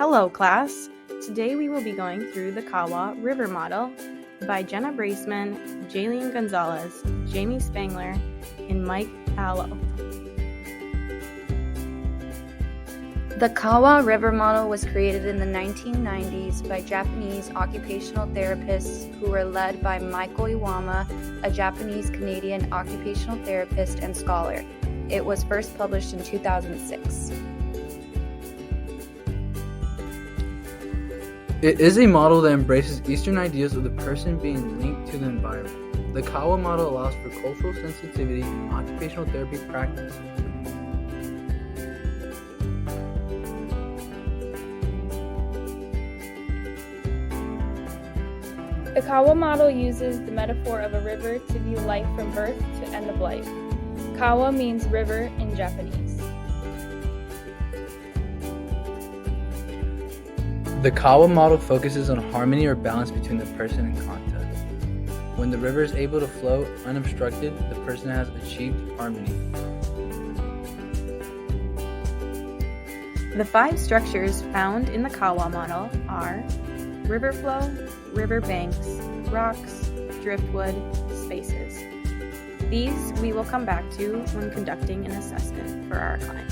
Hello class! Today we will be going through the KAWA River Model by Jenna Braceman, Jaylene Gonzalez, Jamie Spangler, and Mike Allo. The KAWA River Model was created in the 1990s by Japanese occupational therapists who were led by Michael Iwama, a Japanese-Canadian occupational therapist and scholar. It was first published in 2006. It is a model that embraces Eastern ideas of the person being linked to the environment. The KAWA model allows for cultural sensitivity in occupational therapy practice. The KAWA model uses the metaphor of a river to view life from birth to end of life. KAWA means river in Japanese. The KAWA model focuses on harmony or balance between the person and context. When the river is able to flow unobstructed, the person has achieved harmony. The 5 structures found in the KAWA model are river flow, river banks, rocks, driftwood, spaces. These we will come back to when conducting an assessment for our client.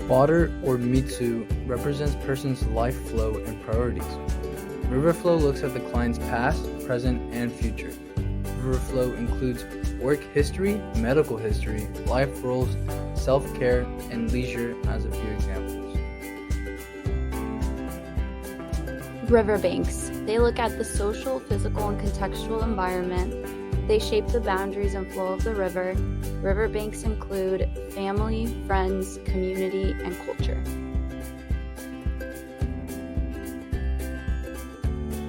Water, or mitsu, represents person's life flow and priorities. River flow looks at the client's past, present, and future. River flow includes work history, medical history, life roles, self-care, and leisure as a few examples. Riverbanks. They look at the social, physical, and contextual environment. They shape the boundaries and flow of the river. Riverbanks include family, friends, community, and culture.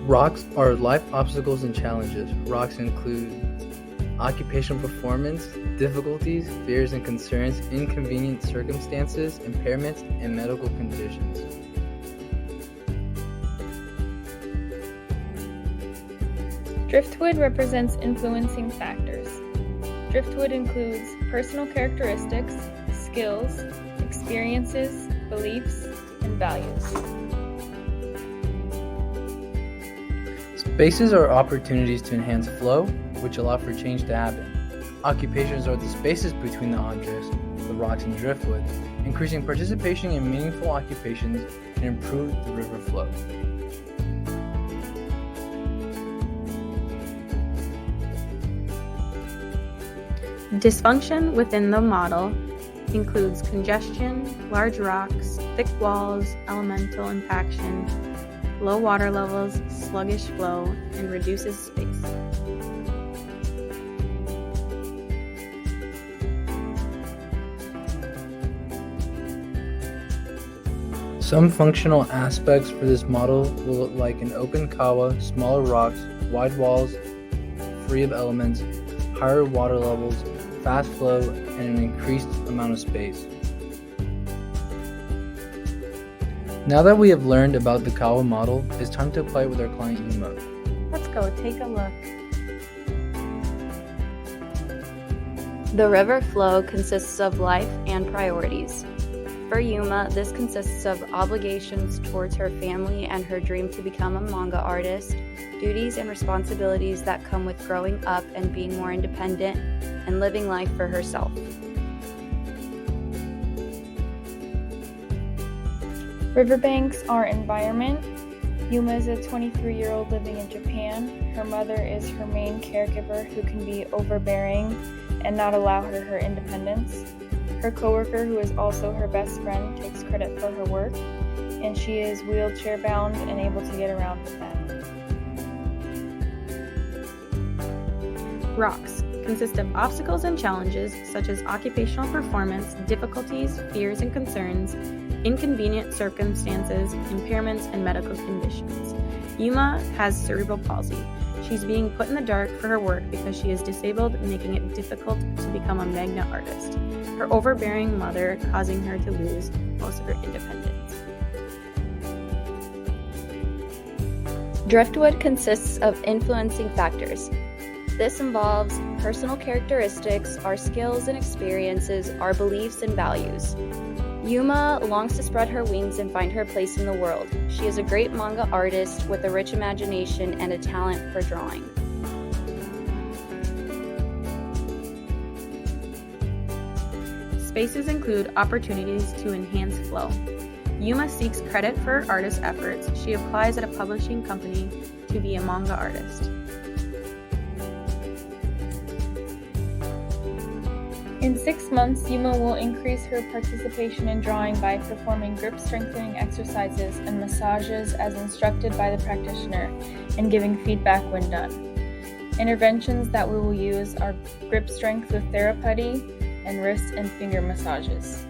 Rocks are life obstacles and challenges. Rocks include occupational performance, difficulties, fears and concerns, inconvenient circumstances, impairments, and medical conditions. Driftwood represents influencing factors. Driftwood includes personal characteristics, skills, experiences, beliefs, and values. Spaces are opportunities to enhance flow, which allow for change to happen. Occupations are the spaces between the objects, the rocks and driftwood. Increasing participation in meaningful occupations can improve the river flow. Dysfunction within the model includes congestion, large rocks, thick walls, elemental impaction, low water levels, sluggish flow, and reduces space. Some functional aspects for this model will look like an open KAWA, smaller rocks, wide walls, free of elements, higher water levels, fast flow, and an increased amount of space. Now that we have learned about the KAWA model, it's time to apply it with our client Yuma. Let's go take a look. The river flow consists of life and priorities. For Yuma, this consists of obligations towards her family and her dream to become a manga artist, duties and responsibilities that come with growing up and being more independent and living life for herself. Riverbanks are environment. Yuma is a 23-year-old living in Japan. Her mother is her main caregiver who can be overbearing and not allow her independence. Her coworker, who is also her best friend, takes credit for her work, and she is wheelchair bound and able to get around with them. Rocks consist of obstacles and challenges such as occupational performance, difficulties, fears and concerns, inconvenient circumstances, impairments, and medical conditions. Yuma has cerebral palsy. She's being put in the dark for her work because she is disabled, making it difficult to become a manga artist. Her overbearing mother causing her to lose most of her independence. Driftwood consists of influencing factors. This involves personal characteristics, our skills and experiences, our beliefs and values. Yuma longs to spread her wings and find her place in the world. She is a great manga artist with a rich imagination and a talent for drawing. Spaces include opportunities to enhance flow. Yuma seeks credit for her artist efforts. She applies at a publishing company to be a manga artist. In 6 months, Yuma will increase her participation in drawing by performing grip strengthening exercises and massages as instructed by the practitioner and giving feedback when done. Interventions that we will use are grip strength with therapy and wrist and finger massages.